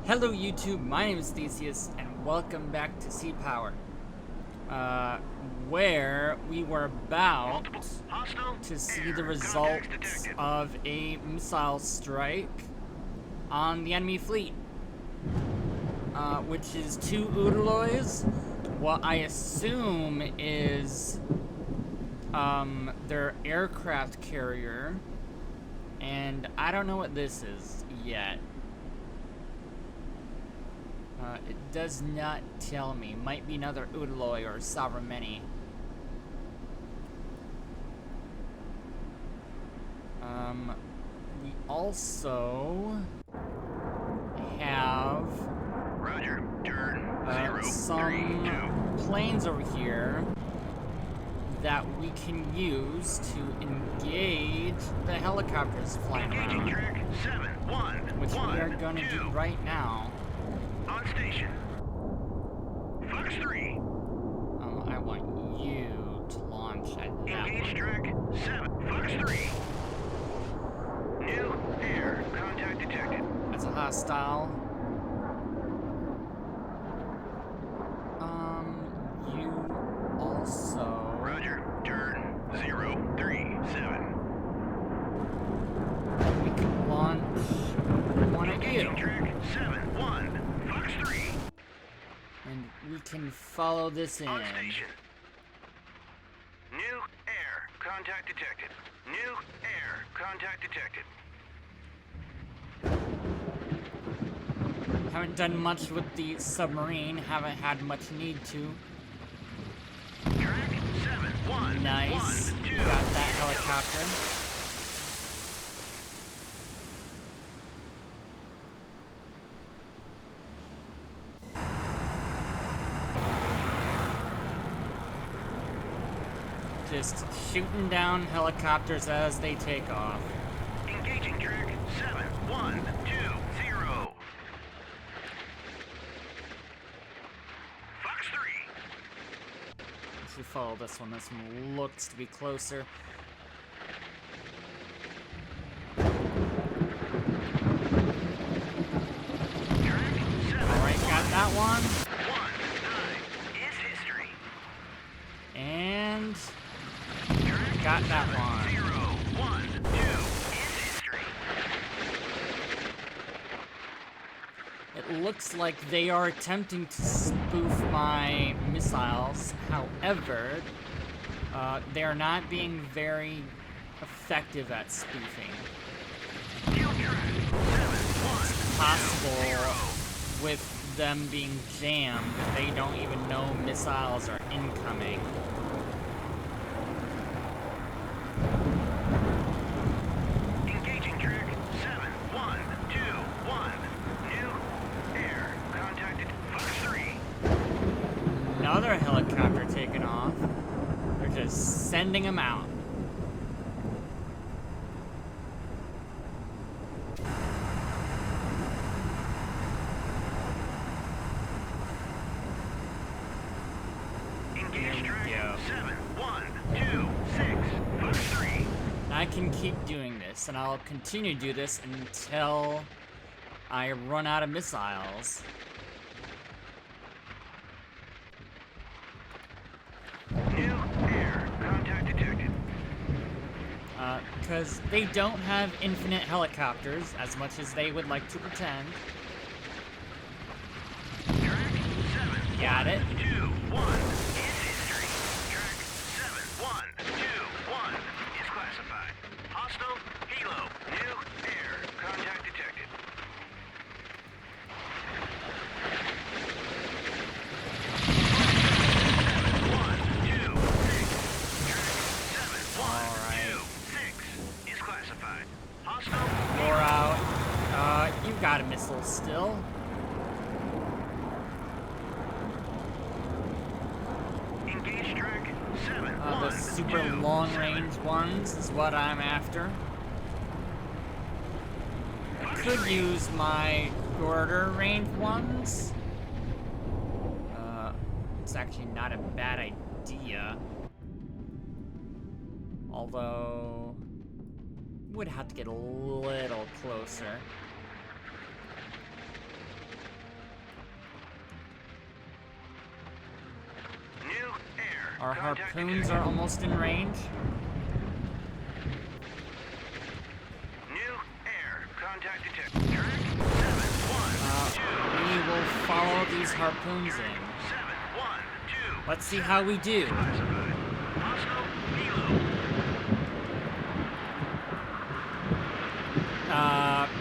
Hello YouTube, my name is Theseus, and welcome back to Sea Power. Where we were about to see the results of a missile strike on the enemy fleet. Which is 2 Udaloys, what I assume is their aircraft carrier, and I don't know what this is yet. It does not tell me. Might be another Udaloy or Savrameni. We also have Roger, turn, some planes over here that we can use to engage the helicopters flying engaging around, track 7-1, which we are going to do right now. On station. Fox 3. I want you to launch at that Engage one. track 7. Fox 3. New air contact detected. That's a hostile. You also... Roger, turn 037. We can launch one at you. Engaging track 7-1, Fox 3. And we can follow this in. On station. New air contact detected. New air contact detected. Haven't done much with the submarine, haven't had much need to. Track 7-1. Nice. 1, 2. Got that helicopter. Just shooting down helicopters as they take off. Engaging track 7120. Fox 3. If we follow this one looks to be closer. Track 7. Alright, got that one. 19 is history. And Track got that one. 012 is history. It looks like they are attempting to spoof my missiles. However, they are not being very effective at spoofing. Kill track 7120. Possible with them being jammed, they don't even know missiles are incoming. Engaging track 7121. New air contacted. Fox 3. Another helicopter taking off. They're just sending them out. Engage track go. 7126. Fox 3. I can keep doing this, and I'll continue to do this until I run out of missiles. New air contact detected. Because they don't have infinite helicopters, as much as they would like to pretend. Track 7. Got it. 21 is history. Track 7121 is classified. Hostile helo. New air contact detected. You're out. You've got a missile still. Engage track 7. The super long-range ones is what I'm after. Could use my shorter range ones. It's actually not a bad idea. Although, would have to get a little closer. Our Contact harpoons detected. are almost in range. New air. Contact detected. Track 712. We will follow these harpoons in. 712. Let's see how we do. Classified. Hostile helo.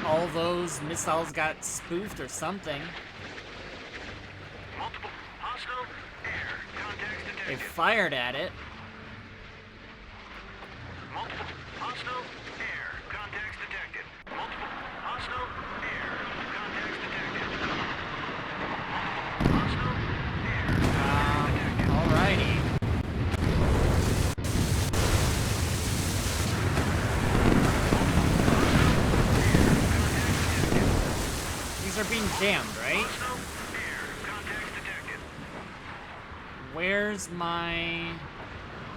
All those missiles got spoofed or something. Multiple hostile air. Contacts They detected. fired at it. Multiple hostile air. Contacts detected. Multiple hostile air. Contacts detected. Multiple hostile air. Detected. Alrighty. These are being jammed, right? Hostile air. Contacts detected. Where's my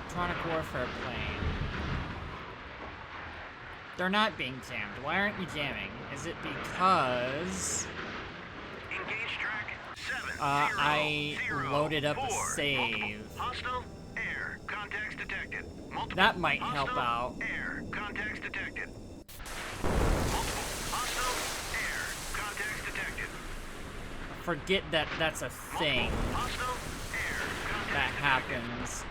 electronic warfare plane? They're not being jammed. Why aren't you jamming? Is it because Engage track 7 I 0 loaded up a 4. save? Hostile air. Contacts detected. Multiple That might help hostile out. Air. Contacts detected. Multiple hostile air. Contacts detected. Forget that that's a thing Hostile air. Contacts that detected. happens.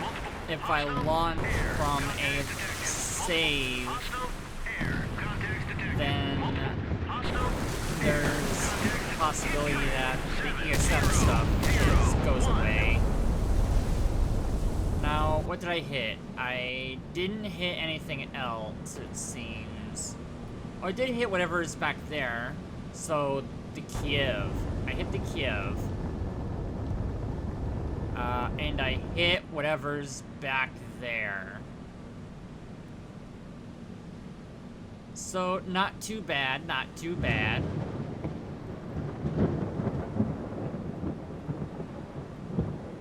Multiple If I hostile launch air. from Contacts a detected. save, Hostile air. Contacts detected. then Hostile there's a possibility that the ESF stuff goes away. Now, what did I hit? I didn't hit anything else, it seems. Oh, I did hit whatever is back there. So, the Kiev. I hit the Kiev. And I hit whatever's back there. So, not too bad, not too bad.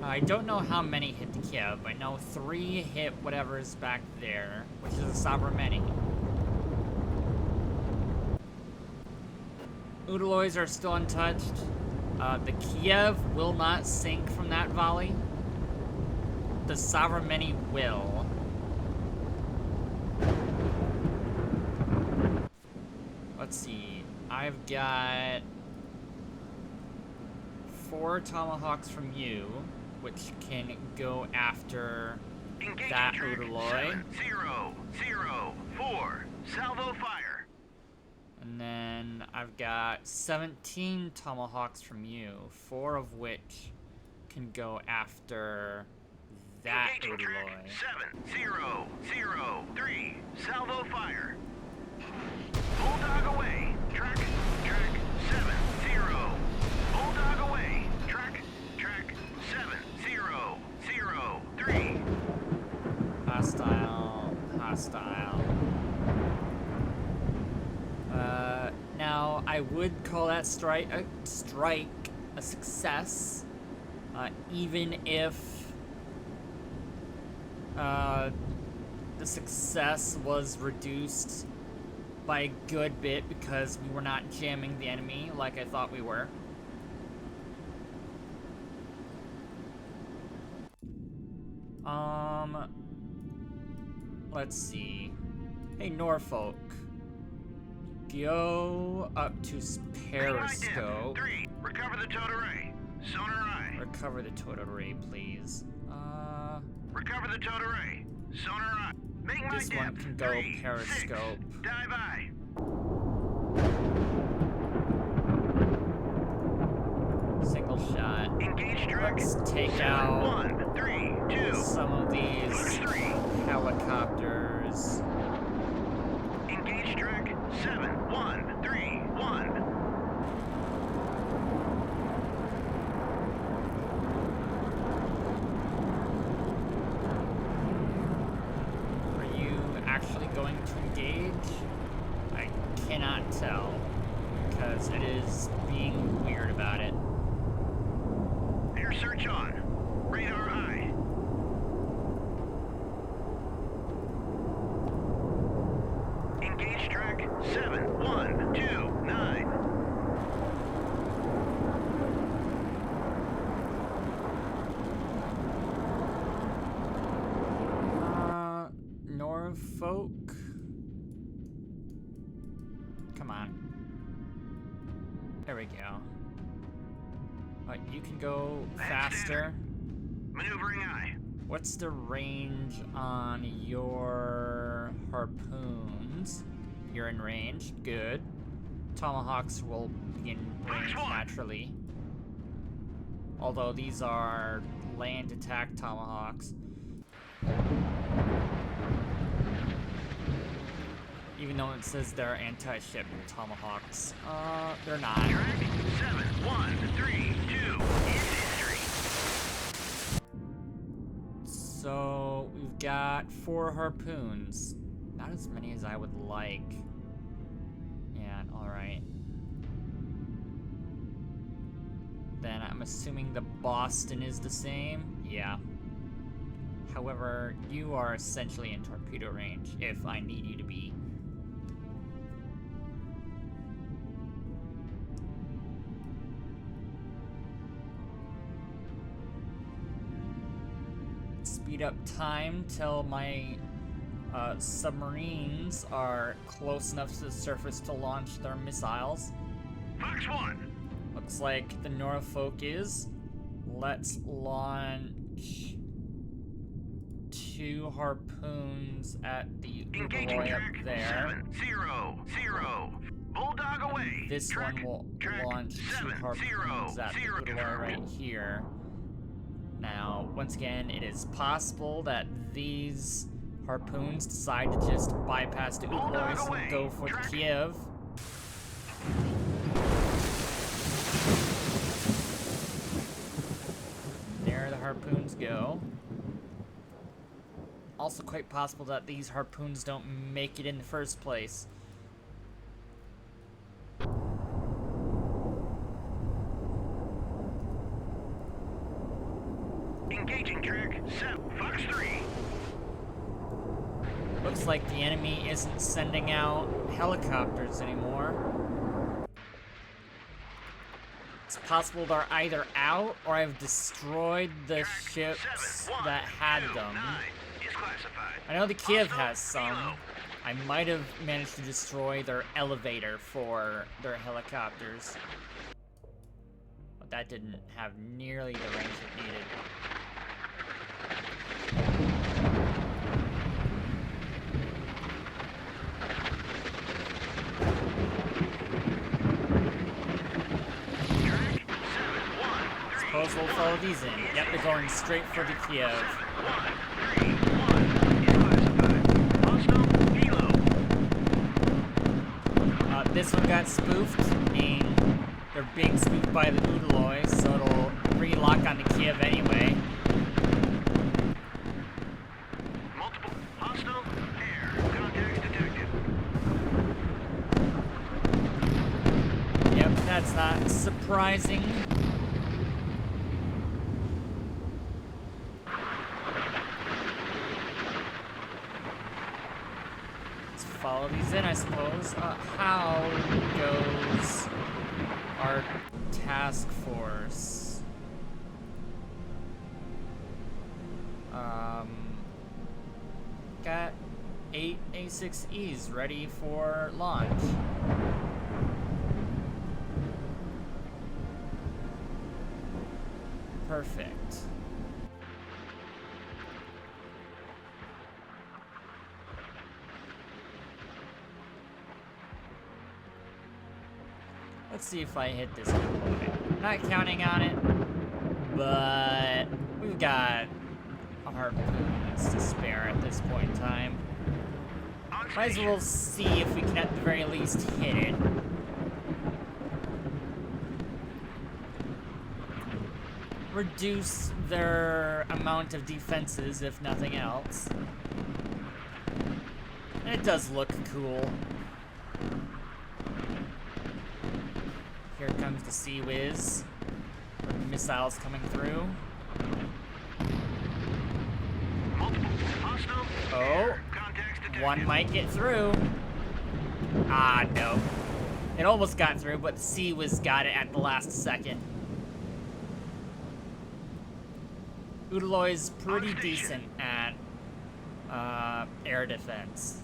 I don't know how many hit the Kiev. I know 3 hit whatever's back there, which is a Sovereign. Udaloys are still untouched. The Kiev will not sink from that volley. The Sovereign will. Let's see. I've got 4 Tomahawks from you, which can go after Engaging that track Udaloy. 7004. Salvo fire. And then I've got 17 Tomahawks from you, 4 of which can go after that Engaging track Udaloy. 7003. Salvo fire. Bulldog away. Track 70. Bulldog away. Track 7003. Hostile. Now I would call that strike a success, even if the success was reduced by a good bit because we were not jamming the enemy like I thought we were. Let's see. Hey, Norfolk. Go up to Periscope. 3. Recover the towed array. Sonar eye. Recover the total array, please. Recover the towed array. Sonar eye. Make my This one depth. can go 3, Periscope. 6. Dive eye. Single shot. Engage track. Let's take out 1, 3, 2. some of these Lotus 3. helicopters. Engage track 7131. Are you actually going to engage? I cannot tell, because it is being weird about it. Air search on. Radar high. Engage track 7129. come on. There we go. Alright, you can go faster. Maneuvering eye. What's the range on your harpoons? You're in range, good. Tomahawks will be in range naturally. Although these are land attack tomahawks. Even though it says they're anti-ship tomahawks. They're not. Track 7-1-3-2 is history. So we've got 4 harpoons. Not as many as I would like. Yeah, alright. Then I'm assuming the Boston is the same? Yeah. However, you are essentially in torpedo range if I need you to be. Speed up time till my submarines are close enough to the surface to launch their missiles. Fox 1. Looks like the Norfolk is. Let's launch 2 harpoons at the Engaging Uberoi track up there. 7-0-0. Bulldog away. This track, one will track launch 2 harpoons at the 7-0-0. Uberoi right here. Now, once again, it is possible that these harpoons decide to just bypass the Uberoi and go for the Kiev. There the harpoons go. Also quite possible that these harpoons don't make it in the first place. Engaging track 7. Fox 3. Looks like the enemy isn't sending out helicopters anymore. It's possible they're either out or I've destroyed the ships that had them. I know the Kiev has some. I might have managed to destroy their elevator for their helicopters. But that didn't have nearly the range it needed. Suppose we'll follow these in. Yep, they're going straight for the Kiev. This one got spoofed, and they're being spoofed by the Udaloy, so it'll relock on the Kiev anyway. Multiple hostile air contacts detected. Yep, that's not surprising. Follow these in, I suppose. How goes our task force? Got 8 A6Es ready for launch. Perfect. Let's see if I hit this deploy. Not counting on it, but we've got harpoons to spare at this point in time. Might as well see if we can at the very least hit it. Reduce their amount of defenses, if nothing else. And it does look cool. Here comes the Sea Whiz. With missiles coming through. Oh, one might get through. Ah, no. It almost got through, but the Sea Whiz got it at the last second. Udaloy's pretty decent at air defense.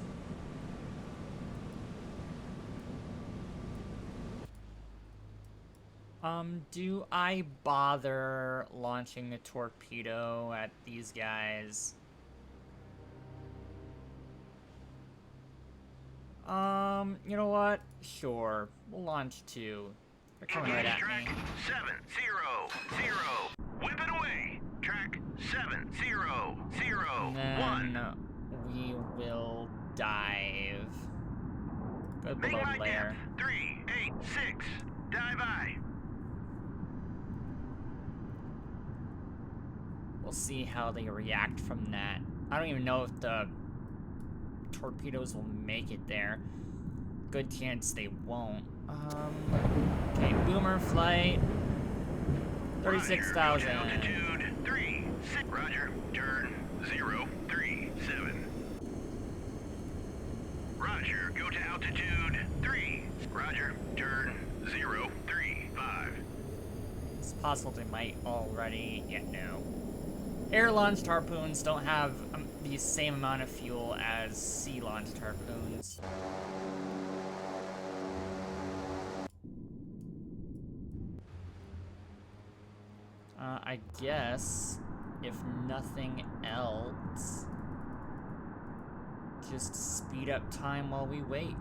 Do I bother launching a torpedo at these guys? You know what? Sure. We'll launch 2. They're coming right at Track me. 700. Whip it away. Track 700. And then we will dive. Go Make below my layer. depth 386. Dive I. We'll see how they react from that. I don't even know if the torpedoes will make it there. Good chance they won't. Okay, boomer flight. 36,000. Altitude 36. Roger. Turn 037. Roger. Go to altitude 3. Roger. Turn 035. It's possible they might already. Yeah, no. Air-launched harpoons don't have the same amount of fuel as sea-launched harpoons. I guess, if nothing else, just speed up time while we wait.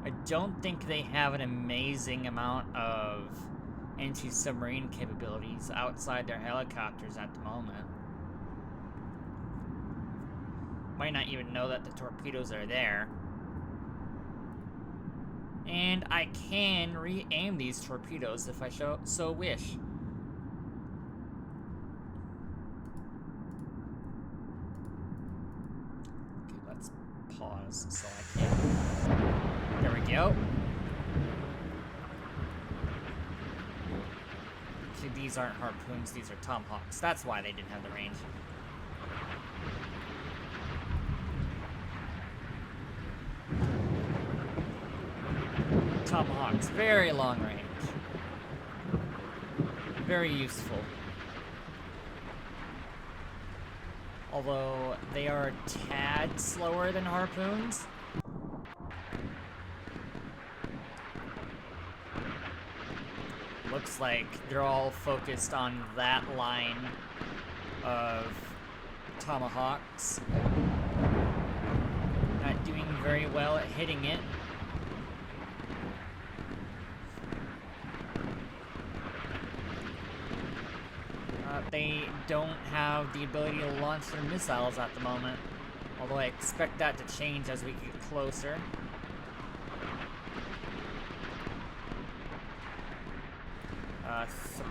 I don't think they have an amazing amount of anti-submarine capabilities outside their helicopters at the moment. Might not even know that the torpedoes are there. And I can re-aim these torpedoes if I so wish. Okay, let's pause so I can. There we go. See, these aren't harpoons, these are Tomahawks. That's why they didn't have the range. Tomahawks, very long range. Very useful. Although they are a tad slower than harpoons. Looks like they're all focused on that line of Tomahawks. Not doing very well at hitting it. They don't have the ability to launch their missiles at the moment, although I expect that to change as we get closer.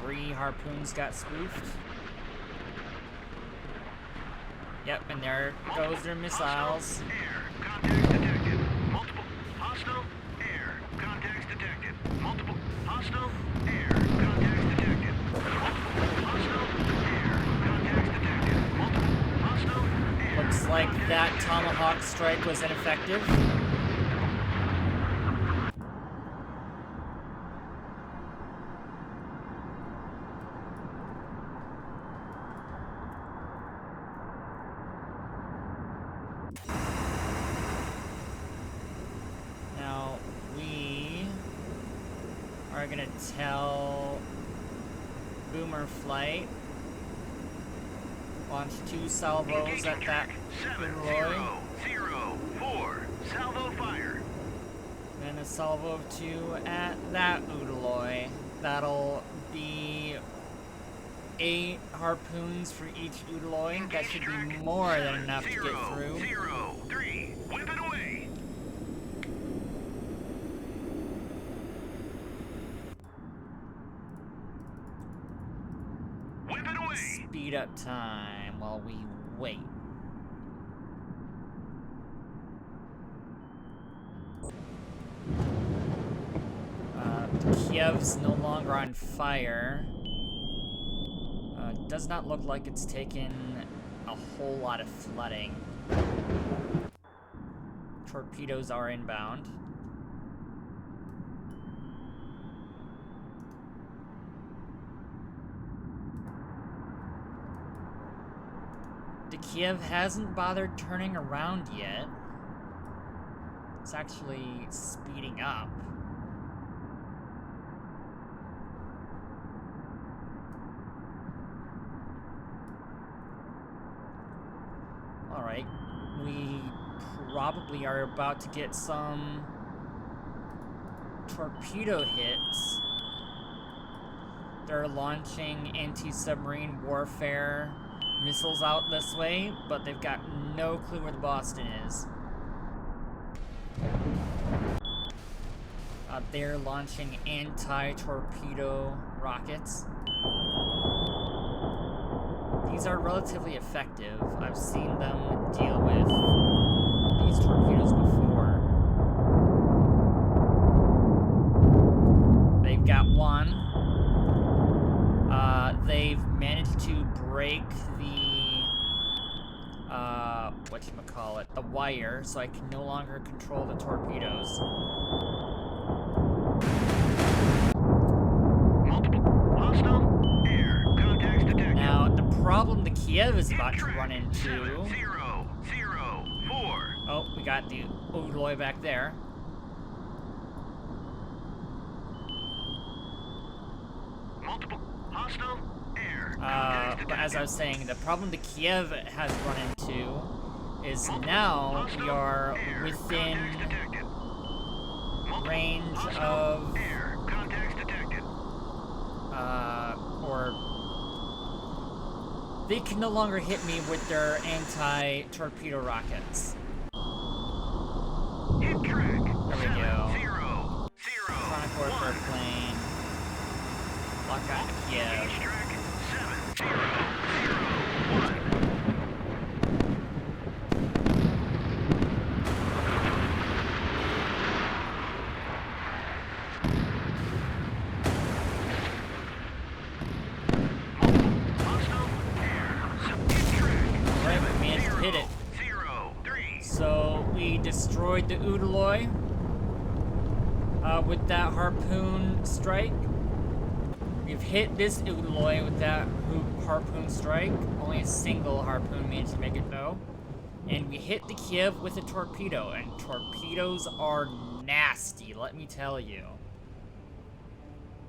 Three harpoons got spoofed. Yep, and there goes their missiles. Air contacts detected. Multiple hostile air contacts detected. Multiple hostile air contacts detected. Multiple hostile air contacts detected. Multiple hostile air. Looks like that Tomahawk strike was ineffective. Now, we are gonna tell Boomer Flight, launch 2 salvos Engaging at that track Udaloy, 7004. Salvo fire. and a salvo of 2 at that Udaloy. That'll be 8 harpoons for each Udaloy. That should be more than enough to get through. 703. Whip it away. Whip it away. Speed up time while we wait. Kiev's no longer on fire. Does not look like it's taken a whole lot of flooding. Torpedoes are inbound. The Kiev hasn't bothered turning around yet. It's actually speeding up. Alright, we probably are about to get some torpedo hits. They're launching anti-submarine warfare missiles out this way, but they've got no clue where the Boston is. They're launching anti-torpedo rockets. These are relatively effective. I've seen them deal with these torpedoes before. They've got one. They've managed to break the, whatchamacallit, the wire, so I can no longer control the torpedoes. Multiple hostile air contacts detected. Now, the problem the Kiev is about to Track run into... 7004. Oh, we got the Udaloy back there. Multiple hostile air But as I was saying, the problem the Kiev has run into is now we are within range of, air contacts detected. or they can no longer hit me with their anti-torpedo rockets. Hit track. There we go. 0 Chronic warfare plane. Lock on to Kiev. Engage track 7 0 0 1. Hit it. So we destroyed the Udaloy with that harpoon strike. We've hit this Udaloy with that harpoon strike. Only a single harpoon managed to make it though. And we hit the Kiev with a torpedo, and torpedoes are nasty, let me tell you.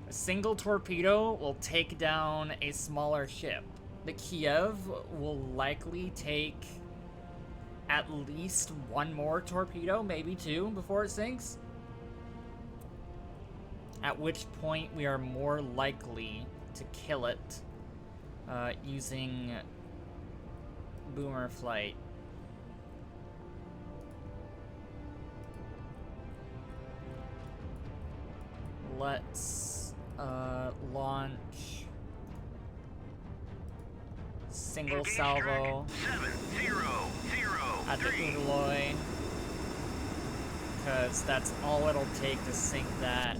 A single torpedo will take down a smaller ship. The Kiev will likely take at least one more torpedo, maybe two, before it sinks. At which point we are more likely to kill it using boomer flight. Let's launch single salvo at the Udaloy, because that's all it'll take to sink that.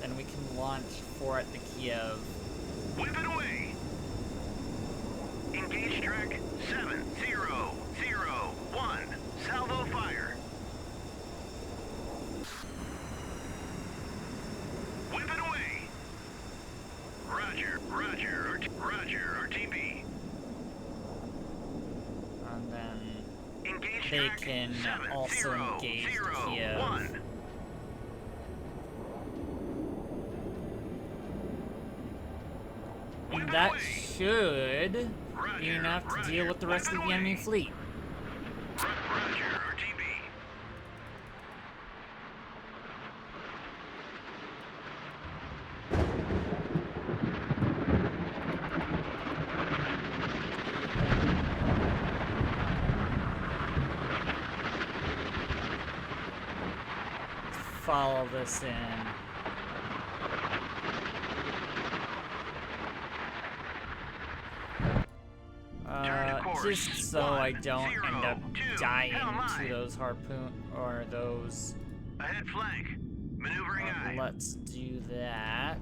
Then we can launch for at the Kiev. Whip it away. Engage track 7001. Salvo fire. Whip it away. Roger, Roger, Roger, RTB. And then Engage they track can also engage the Kiev. 7001. And that should be enough to deal with the rest of the enemy fleet. Roger, RTB. Follow this in. Just so I don't end up dying to those harpoon or those. Ahead flank. Maneuvering eye. Let's do that.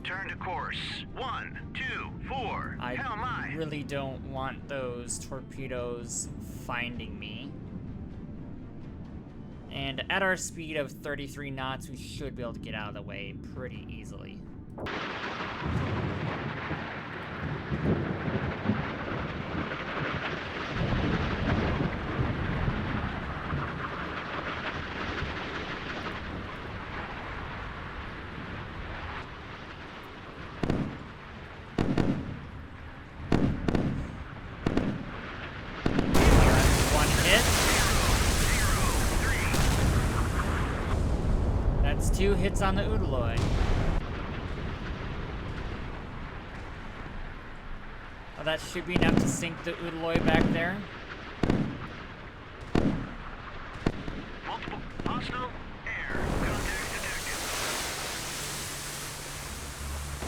Turn to course. 1, 2, 4. I Hell my. really don't want those torpedoes finding me. And at our speed of 33 knots, we should be able to get out of the way pretty easily. One hit. That's 2 hits on the Udaloy. Oh, that should be enough to sink the Udaloy back there. Multiple hostile air contacts detected.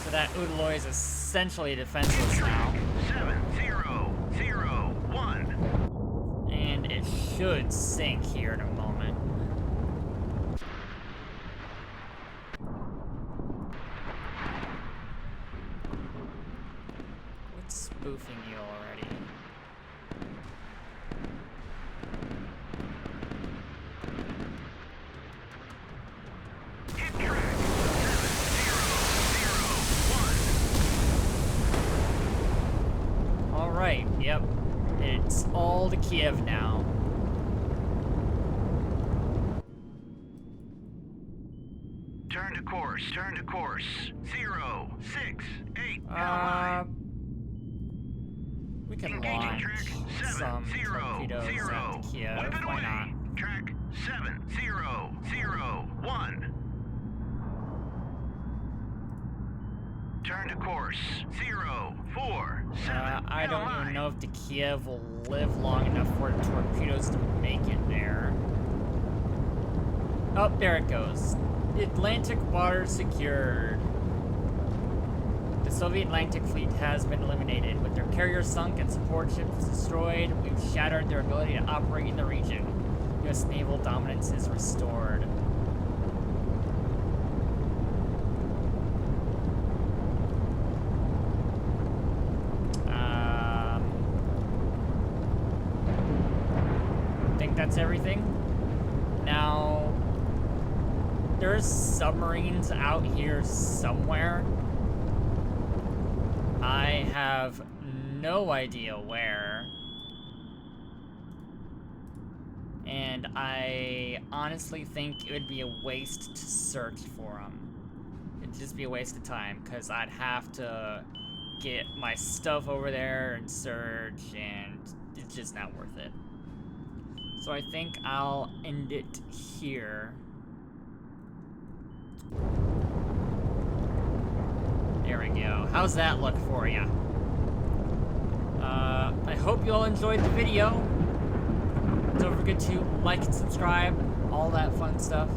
So that Udaloy is essentially defenseless now. 7001. And it should sink here in a moment. What's spoofing you already? Hit track 7001. Alright, yep. It's all to Kiev now. Turn to course. 068. We can Engaging launch track some torpedoes at 700. Kiev. Weapon Why away. not? Track 7001. Turn to course 047. I don't even know if the Kiev will live long enough for the torpedoes to make it there. Oh, there it goes. Atlantic water secured. The Soviet Atlantic fleet has been eliminated. With their carriers sunk and support ships destroyed, we've shattered their ability to operate in the region. U.S. naval dominance is restored. I think that's everything. Now, there's submarines out here somewhere. I have no idea where. And I honestly think it would be a waste to search for them. It'd just be a waste of time, because I'd have to get my stuff over there and search, and it's just not worth it. So I think I'll end it here. There we go. How's that look for you? I hope you all enjoyed the video. Don't forget to like and subscribe, all that fun stuff.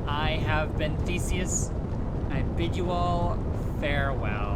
I have been Theseus. I bid you all farewell.